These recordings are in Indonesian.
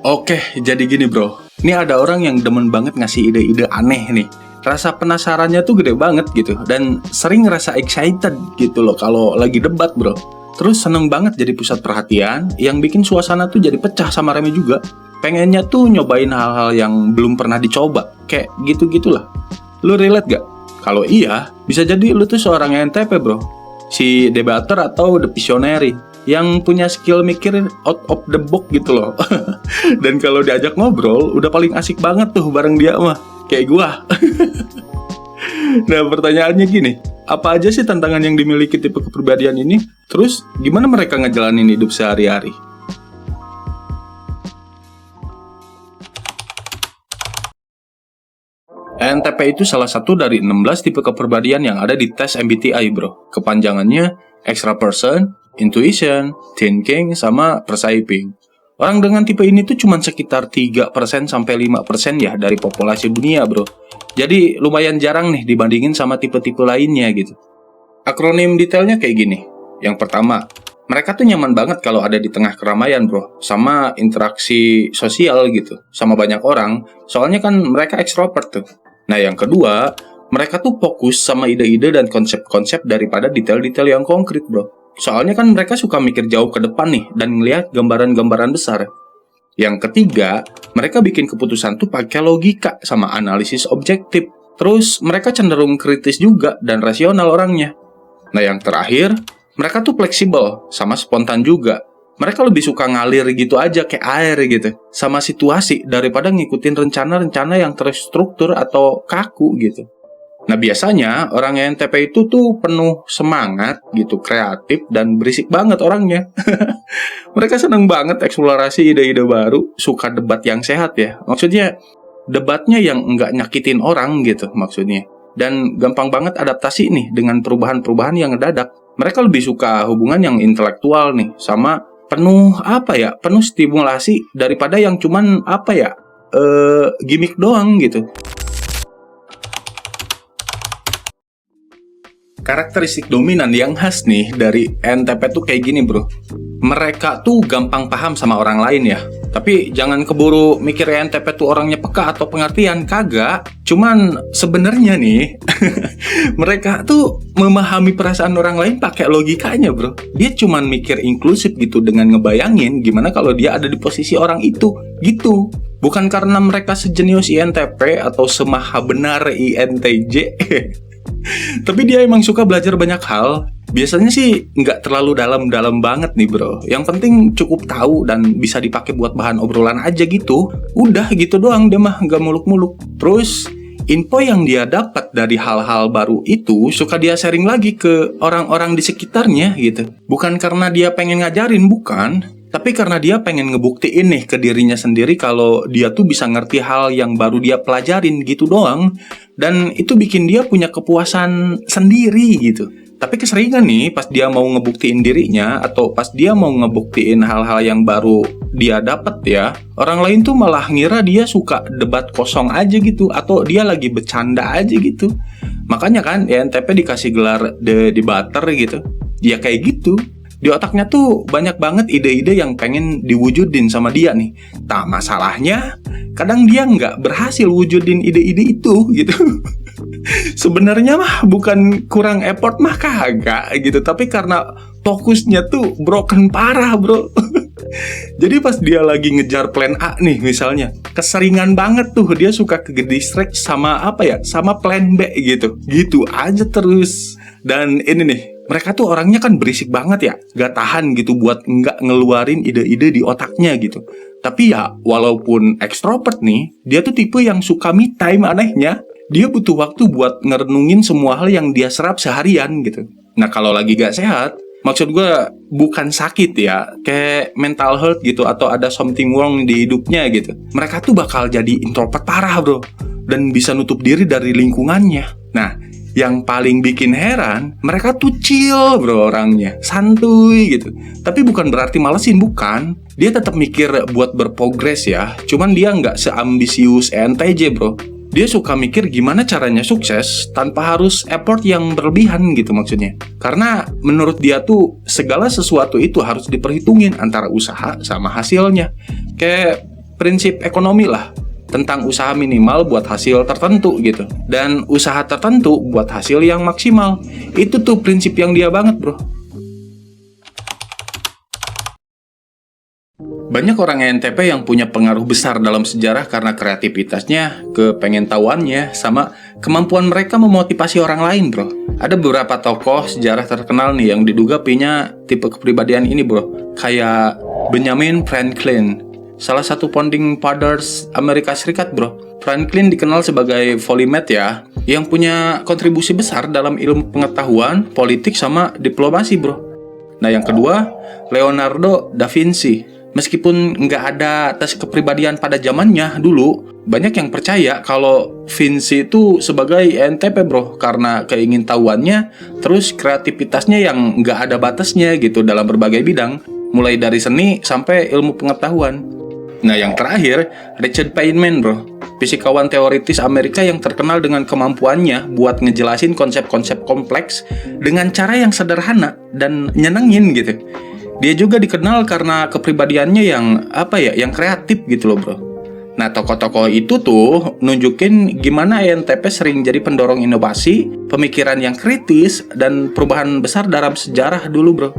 Oke, jadi gini bro. Ini ada orang yang demen banget ngasih ide-ide aneh nih. Rasa penasarannya tuh gede banget gitu. Dan sering ngerasa excited gitu loh kalau lagi debat bro. Terus seneng banget jadi pusat perhatian. Yang bikin suasana tuh jadi pecah sama rame juga. Pengennya tuh nyobain hal-hal yang belum pernah dicoba. Kayak gitu-gitulah. Lu relate gak? Kalau iya, bisa jadi lu tuh seorang NTP bro. Si debater atau the visionary yang punya skill mikir out of the box gitu loh. Dan kalau diajak ngobrol, udah paling asik banget tuh bareng dia mah. Kayak gua. Nah, pertanyaannya gini, apa aja sih tantangan yang dimiliki tipe kepribadian ini? Terus, gimana mereka ngejalanin hidup sehari-hari? ENTP itu salah satu dari 16 tipe kepribadian yang ada di tes MBTI, bro. Kepanjangannya extra person, intuition, thinking, sama perceiving. Orang dengan tipe ini tuh cuma sekitar 3% sampai 5% ya dari populasi dunia, bro. Jadi lumayan jarang nih dibandingin sama tipe-tipe lainnya gitu. Akronim detailnya kayak gini. Yang pertama, mereka tuh nyaman banget kalau ada di tengah keramaian, bro. Sama interaksi sosial gitu, sama banyak orang. Soalnya kan mereka ekstrovert tuh. Nah, yang kedua, mereka tuh fokus sama ide-ide dan konsep-konsep daripada detail-detail yang konkret, bro. Soalnya kan mereka suka mikir jauh ke depan nih dan ngelihat gambaran-gambaran besar. Yang ketiga, mereka bikin keputusan tuh pakai logika sama analisis objektif. Terus mereka cenderung kritis juga dan rasional orangnya. Nah, yang terakhir, mereka tuh fleksibel sama spontan juga. Mereka lebih suka ngalir gitu aja kayak air gitu sama situasi daripada ngikutin rencana-rencana yang terstruktur atau kaku gitu. Nah, biasanya orang ENTP itu tuh penuh semangat gitu, kreatif dan berisik banget orangnya. Mereka seneng banget eksplorasi ide-ide baru, suka debat yang sehat ya. Maksudnya debatnya yang nggak nyakitin orang gitu maksudnya. Dan gampang banget adaptasi nih dengan perubahan-perubahan yang ngedadak. Mereka lebih suka hubungan yang intelektual nih sama penuh stimulasi daripada yang cuman gimmick doang gitu. Karakteristik dominan yang khas nih dari ENTP tuh kayak gini bro. Mereka tuh gampang paham sama orang lain ya. Tapi jangan keburu mikir ENTP tuh orangnya peka atau pengertian, kagak. Cuman sebenarnya nih mereka tuh memahami perasaan orang lain pakai logikanya bro. Dia cuman mikir inklusif gitu dengan ngebayangin gimana kalau dia ada di posisi orang itu gitu. Bukan karena mereka sejenius INTP atau semaha benar INTJ. Tapi dia emang suka belajar banyak hal. Biasanya sih nggak terlalu dalam-dalam banget nih bro. Yang penting cukup tahu dan bisa dipakai buat bahan obrolan aja gitu. Udah gitu doang dia mah, nggak muluk-muluk. Terus info yang dia dapat dari hal-hal baru itu suka dia sharing lagi ke orang-orang di sekitarnya gitu. Bukan karena dia pengen ngajarin, bukan. Tapi karena dia pengen ngebuktiin nih ke dirinya sendiri kalau dia tuh bisa ngerti hal yang baru dia pelajarin gitu doang. Dan itu bikin dia punya kepuasan sendiri gitu. Tapi keseringan nih pas dia mau ngebuktiin dirinya atau pas dia mau ngebuktiin hal-hal yang baru dia dapat ya, orang lain tuh malah ngira dia suka debat kosong aja gitu atau dia lagi bercanda aja gitu. Makanya kan INTP dikasih gelar The Debater gitu. Ya kayak gitu. Di otaknya tuh banyak banget ide-ide yang pengen diwujudin sama dia nih. Nah, masalahnya kadang dia nggak berhasil wujudin ide-ide itu gitu. Sebenarnya mah bukan kurang effort mah kagak gitu, tapi karena fokusnya tuh broken parah bro. Jadi pas dia lagi ngejar plan A nih misalnya, keseringan banget tuh dia suka ke distract sama sama plan B gitu. Gitu aja terus. Dan ini nih, mereka tuh orangnya kan berisik banget ya, gak tahan gitu buat nggak ngeluarin ide-ide di otaknya gitu. Tapi ya, walaupun ekstrovert nih, dia tuh tipe yang suka me time anehnya. Dia butuh waktu buat ngerenungin semua hal yang dia serap seharian gitu. Nah, kalau lagi gak sehat, maksud gue bukan sakit ya, kayak mental health gitu, atau ada something wrong di hidupnya gitu. Mereka tuh bakal jadi introvert parah bro, dan bisa nutup diri dari lingkungannya. Nah, yang paling bikin heran, mereka tuh chill bro orangnya, santuy gitu. Tapi bukan berarti malesin, bukan. Dia tetap mikir buat berprogres ya. Cuman dia nggak seambisius ENTJ bro. Dia suka mikir gimana caranya sukses tanpa harus effort yang berlebihan gitu maksudnya. Karena menurut dia tuh segala sesuatu itu harus diperhitungin antara usaha sama hasilnya. Kayak prinsip ekonomi lah, tentang usaha minimal buat hasil tertentu gitu, dan usaha tertentu buat hasil yang maksimal. Itu tuh prinsip yang dia banget, bro. Banyak orang ENTP yang punya pengaruh besar dalam sejarah karena kreativitasnya, kepengen tahuannya, sama kemampuan mereka memotivasi orang lain, bro. Ada beberapa tokoh sejarah terkenal nih yang diduga punya tipe kepribadian ini, bro. Kayak Benjamin Franklin, salah satu founding fathers Amerika Serikat, bro. Franklin dikenal sebagai polymath ya, yang punya kontribusi besar dalam ilmu pengetahuan, politik, sama diplomasi, bro. Nah, yang kedua, Leonardo da Vinci. Meskipun nggak ada tes kepribadian pada zamannya dulu, banyak yang percaya kalau Vinci itu sebagai ENTP, bro, karena keingintahuannya, terus kreativitasnya yang nggak ada batasnya gitu dalam berbagai bidang, mulai dari seni sampai ilmu pengetahuan. Nah, yang terakhir, Richard Feynman, bro, fisikawan teoritis Amerika yang terkenal dengan kemampuannya buat ngejelasin konsep-konsep kompleks dengan cara yang sederhana dan nyenengin gitu. Dia juga dikenal karena kepribadiannya yang kreatif gitu loh, bro. Nah, tokoh-tokoh itu tuh nunjukin gimana ENTP sering jadi pendorong inovasi, pemikiran yang kritis, dan perubahan besar dalam sejarah dulu, bro.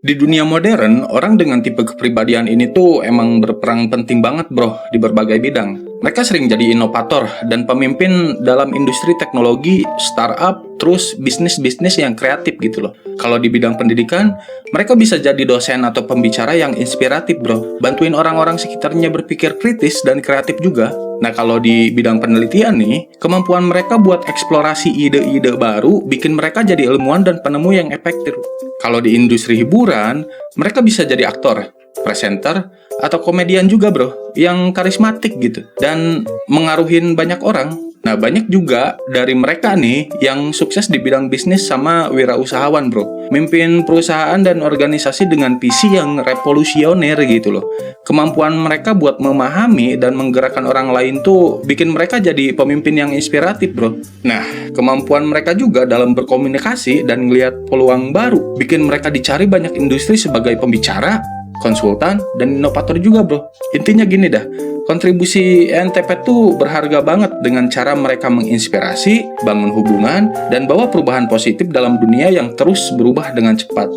Di dunia modern, orang dengan tipe kepribadian ini tuh emang berperan penting banget, bro, di berbagai bidang. Mereka sering jadi inovator dan pemimpin dalam industri teknologi, startup, terus bisnis-bisnis yang kreatif gitu loh. Kalau di bidang pendidikan, mereka bisa jadi dosen atau pembicara yang inspiratif, bro. Bantuin orang-orang sekitarnya berpikir kritis dan kreatif juga. Nah, kalau di bidang penelitian nih, kemampuan mereka buat eksplorasi ide-ide baru bikin mereka jadi ilmuwan dan penemu yang efektif. Kalau di industri hiburan, mereka bisa jadi aktor, presenter, atau komedian juga, bro, yang karismatik gitu dan mengaruhin banyak orang. Nah, banyak juga dari mereka nih yang sukses di bidang bisnis sama wirausahawan, bro. Mimpin perusahaan dan organisasi dengan visi yang revolusioner gitu loh. Kemampuan mereka buat memahami dan menggerakkan orang lain tuh bikin mereka jadi pemimpin yang inspiratif, bro. Nah, kemampuan mereka juga dalam berkomunikasi dan ngelihat peluang baru bikin mereka dicari banyak industri sebagai pembicara, konsultan, dan inovator juga, bro. Intinya gini dah, kontribusi ENTP tuh berharga banget dengan cara mereka menginspirasi, bangun hubungan, dan bawa perubahan positif dalam dunia yang terus berubah dengan cepat.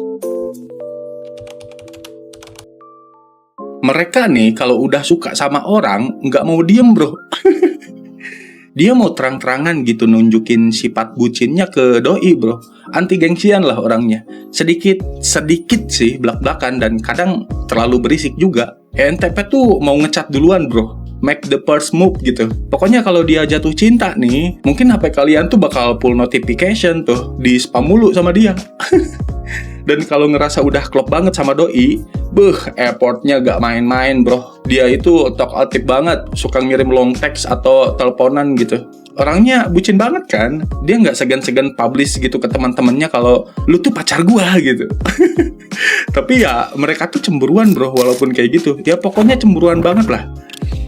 Mereka nih kalau udah suka sama orang, nggak mau diem, bro. Dia mau terang-terangan gitu nunjukin sifat bucinnya ke doi, bro. Anti gengsian lah orangnya. Sedikit sih blak-blakan dan kadang terlalu berisik juga. ENTP tuh mau ngecat duluan, bro. Make the first move gitu. Pokoknya kalau dia jatuh cinta nih, mungkin HP kalian tuh bakal full notification tuh, di spam mulu sama dia. Dan kalau ngerasa udah klop banget sama doi, effortnya gak main-main, bro. Dia itu talkative banget, suka ngirim long text atau teleponan gitu. Orangnya bucin banget kan, dia nggak segan-segan publish gitu ke teman-temannya kalau lu tuh pacar gua gitu. Tapi ya mereka tuh cemburuan, bro, walaupun kayak gitu. Ya pokoknya cemburuan banget lah.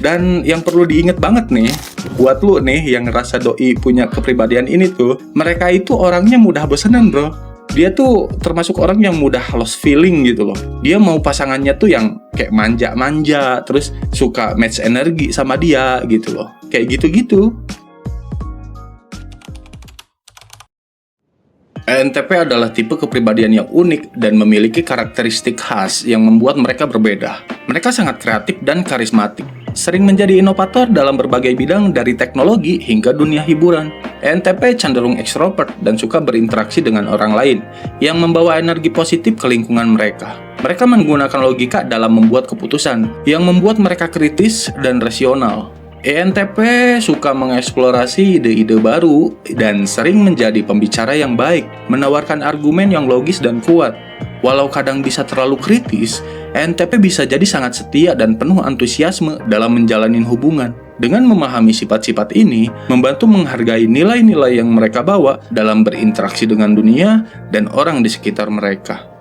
Dan yang perlu diingat banget nih, buat lu nih yang ngerasa doi punya kepribadian ini tuh, mereka itu orangnya mudah bosenan, bro. Dia tuh termasuk orang yang mudah lost feeling gitu loh. Dia mau pasangannya tuh yang kayak manja-manja, terus suka match energi sama dia gitu loh. Kayak gitu-gitu. ENTP adalah tipe kepribadian yang unik dan memiliki karakteristik khas yang membuat mereka berbeda. Mereka sangat kreatif dan karismatik, sering menjadi inovator dalam berbagai bidang dari teknologi hingga dunia hiburan. ENTP cenderung ekstrovert dan suka berinteraksi dengan orang lain yang membawa energi positif ke lingkungan mereka. Mereka menggunakan logika dalam membuat keputusan yang membuat mereka kritis dan rasional. ENTP suka mengeksplorasi ide-ide baru dan sering menjadi pembicara yang baik, menawarkan argumen yang logis dan kuat. Walau kadang bisa terlalu kritis, ENTP bisa jadi sangat setia dan penuh antusiasme dalam menjalani hubungan. Dengan memahami sifat-sifat ini, membantu menghargai nilai-nilai yang mereka bawa dalam berinteraksi dengan dunia dan orang di sekitar mereka.